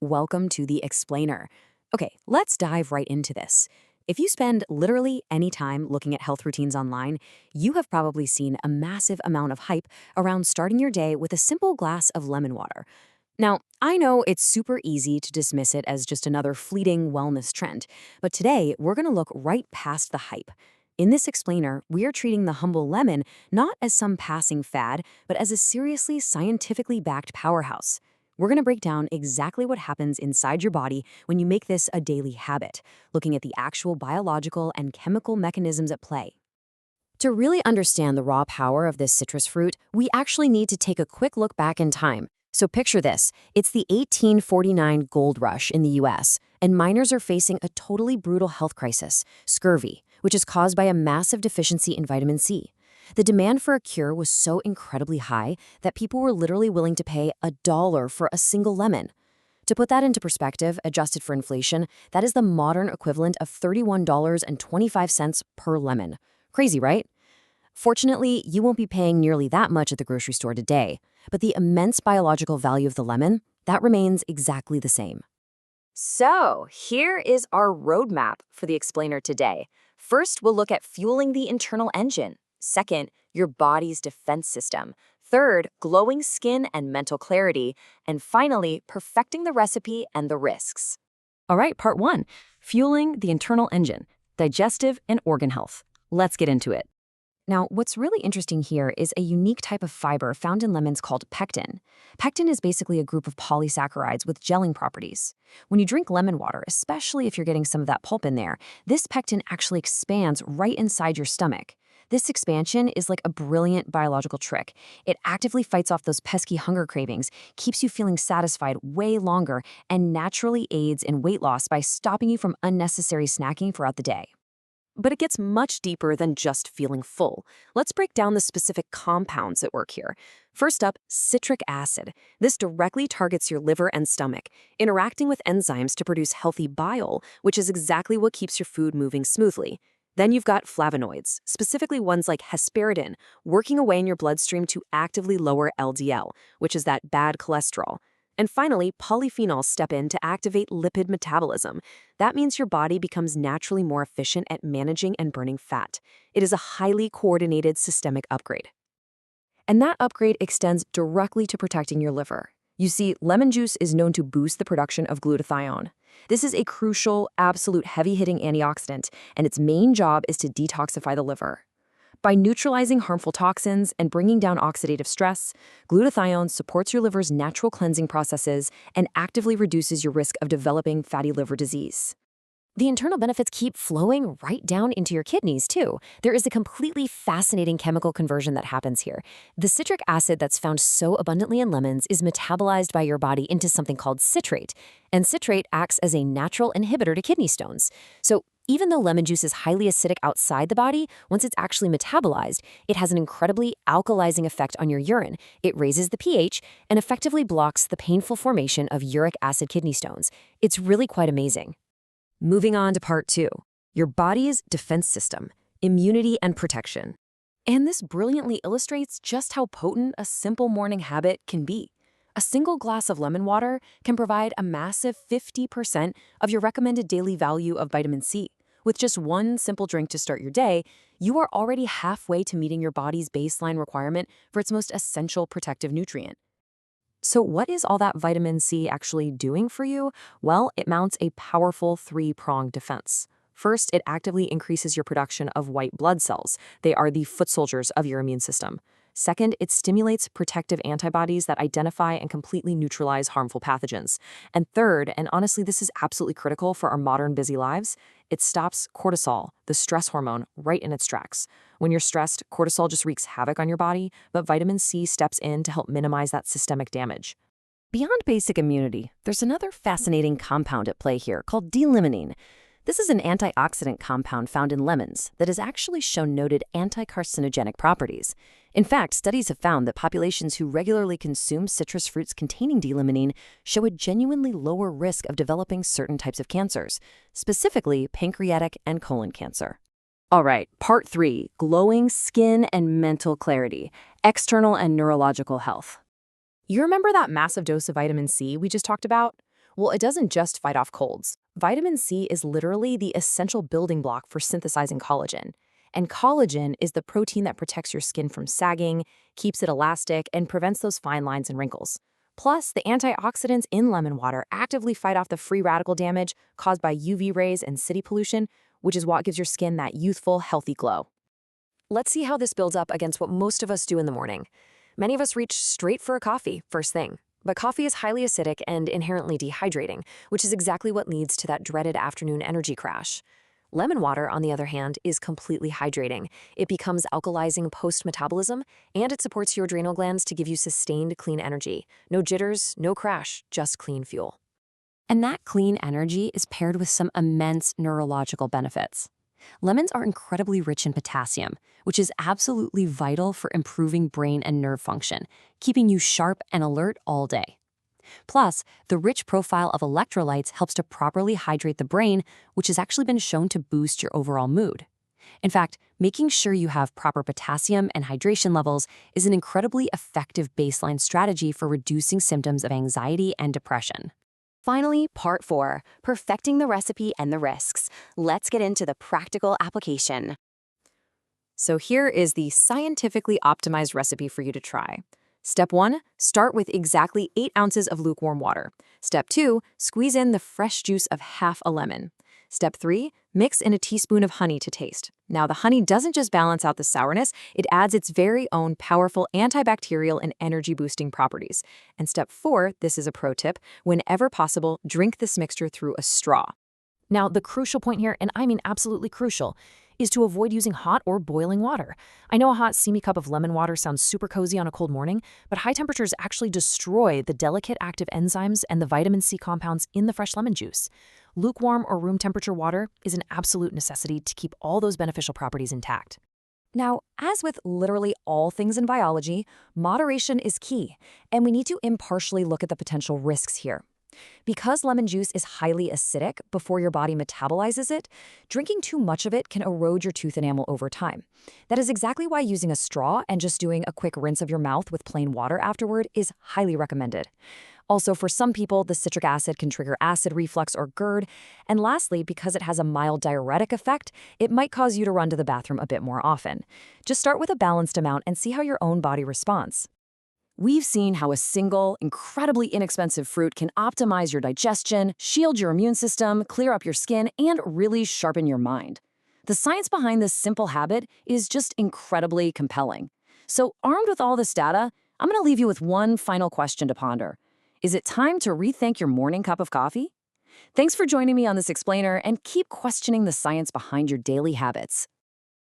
welcome to the Explainer. Okay, let's dive right into this. If you spend literally any time looking at health routines online, you have probably seen a massive amount of hype around starting your day with a simple glass of lemon water. Now, I know it's super easy to dismiss it as just another fleeting wellness trend, but today we're going to look right past the hype. In this explainer, we are treating the humble lemon not as some passing fad, but as a seriously scientifically backed powerhouse. We're going to break down exactly what happens inside your body when you make this a daily habit, looking at the actual biological and chemical mechanisms at play. To really understand the raw power of this citrus fruit, we actually need to take a quick look back in time. So picture this. It's the 1849 gold rush in the US, and miners are facing a totally brutal health crisis, scurvy, which is caused by a massive deficiency in vitamin C. The demand for a cure was so incredibly high that people were literally willing to pay $1 for a single lemon. To put that into perspective, adjusted for inflation, that is the modern equivalent of $31.25 per lemon. Crazy, right? Fortunately, you won't be paying nearly that much at the grocery store today, but the immense biological value of the lemon, that remains exactly the same. So, here is our roadmap for the explainer today. First, we'll look at fueling the internal engine. Second, your body's defense system. Third, glowing skin and mental clarity. And finally, perfecting the recipe and the risks. All right, part one, fueling the internal engine, digestive and organ health. Let's get into it. Now, what's really interesting here is a unique type of fiber found in lemons called pectin. Pectin is basically a group of polysaccharides with gelling properties. When you drink lemon water, especially if you're getting some of that pulp in there, this pectin actually expands right inside your stomach. This expansion is like a brilliant biological trick. It actively fights off those pesky hunger cravings, keeps you feeling satisfied way longer, and naturally aids in weight loss by stopping you from unnecessary snacking throughout the day. But it gets much deeper than just feeling full. Let's break down the specific compounds at work here. First up, citric acid. This directly targets your liver and stomach, interacting with enzymes to produce healthy bile, which is exactly what keeps your food moving smoothly. Then you've got flavonoids, specifically ones like hesperidin, working away in your bloodstream to actively lower LDL, which is that bad cholesterol. And finally, polyphenols step in to activate lipid metabolism. That means your body becomes naturally more efficient at managing and burning fat. It is a highly coordinated systemic upgrade. And that upgrade extends directly to protecting your liver. You see, lemon juice is known to boost the production of glutathione. This is a crucial, absolute heavy-hitting antioxidant, and its main job is to detoxify the liver. By neutralizing harmful toxins and bringing down oxidative stress, glutathione supports your liver's natural cleansing processes and actively reduces your risk of developing fatty liver disease. The internal benefits keep flowing right down into your kidneys, too. There is a completely fascinating chemical conversion that happens here. The citric acid that's found so abundantly in lemons is metabolized by your body into something called citrate, and citrate acts as a natural inhibitor to kidney stones. So even though lemon juice is highly acidic outside the body, once it's actually metabolized, it has an incredibly alkalizing effect on your urine. It raises the pH and effectively blocks the painful formation of uric acid kidney stones. It's really quite amazing. Moving on to part two, your body's defense system, immunity and protection. And this brilliantly illustrates just how potent a simple morning habit can be. A single glass of lemon water can provide a massive 50% of your recommended daily value of vitamin C. With just one simple drink to start your day, you are already halfway to meeting your body's baseline requirement for its most essential protective nutrient. So what is all that vitamin C actually doing for you? Well, it mounts a powerful three-pronged defense. First, it actively increases your production of white blood cells. They are the foot soldiers of your immune system. Second, it stimulates protective antibodies that identify and completely neutralize harmful pathogens. And third, and honestly this is absolutely critical for our modern busy lives, it stops cortisol, the stress hormone, right in its tracks. When you're stressed, cortisol just wreaks havoc on your body, but vitamin C steps in to help minimize that systemic damage. Beyond basic immunity, there's another fascinating compound at play here called D-limonene. This is an antioxidant compound found in lemons that has actually shown noted anti-carcinogenic properties. In fact, studies have found that populations who regularly consume citrus fruits containing D-limonene show a genuinely lower risk of developing certain types of cancers, specifically pancreatic and colon cancer. All right, part three, glowing skin and mental clarity, external and neurological health. You remember that massive dose of vitamin C we just talked about? Well, it doesn't just fight off colds. Vitamin C is literally the essential building block for synthesizing collagen. And collagen is the protein that protects your skin from sagging, keeps it elastic, and prevents those fine lines and wrinkles. Plus, the antioxidants in lemon water actively fight off the free radical damage caused by UV rays and city pollution, which is what gives your skin that youthful, healthy glow. Let's see how this builds up against what most of us do in the morning. Many of us reach straight for a coffee first thing. But coffee is highly acidic and inherently dehydrating, which is exactly what leads to that dreaded afternoon energy crash. Lemon water, on the other hand, is completely hydrating. It becomes alkalizing post-metabolism, and it supports your adrenal glands to give you sustained clean energy. No jitters, no crash, just clean fuel. And that clean energy is paired with some immense neurological benefits. Lemons are incredibly rich in potassium, which is absolutely vital for improving brain and nerve function, keeping you sharp and alert all day. Plus, the rich profile of electrolytes helps to properly hydrate the brain, which has actually been shown to boost your overall mood. In fact, making sure you have proper potassium and hydration levels is an incredibly effective baseline strategy for reducing symptoms of anxiety and depression. Finally, part 4, perfecting the recipe and the risks. Let's get into the practical application. So here is the scientifically optimized recipe for you to try. Step 1, start with exactly 8 ounces of lukewarm water. Step 2, squeeze in the fresh juice of half a lemon. Step 3, mix in a teaspoon of honey to taste. Now, the honey doesn't just balance out the sourness, it adds its very own powerful antibacterial and energy-boosting properties. And step 4, this is a pro tip, whenever possible, drink this mixture through a straw. Now, the crucial point here, and I mean absolutely crucial, is to avoid using hot or boiling water. I know a hot, steamy cup of lemon water sounds super cozy on a cold morning, but high temperatures actually destroy the delicate active enzymes and the vitamin C compounds in the fresh lemon juice. Lukewarm or room temperature water is an absolute necessity to keep all those beneficial properties intact. Now, as with literally all things in biology, moderation is key, and we need to impartially look at the potential risks here. Because lemon juice is highly acidic before your body metabolizes it, drinking too much of it can erode your tooth enamel over time. That is exactly why using a straw and just doing a quick rinse of your mouth with plain water afterward is highly recommended. Also, for some people, the citric acid can trigger acid reflux or GERD. And lastly, because it has a mild diuretic effect, it might cause you to run to the bathroom a bit more often. Just start with a balanced amount and see how your own body responds. We've seen how a single, incredibly inexpensive fruit can optimize your digestion, shield your immune system, clear up your skin, and really sharpen your mind. The science behind this simple habit is just incredibly compelling. So, armed with all this data, I'm going to leave you with one final question to ponder. Is it time to rethink your morning cup of coffee? Thanks for joining me on this explainer, and keep questioning the science behind your daily habits.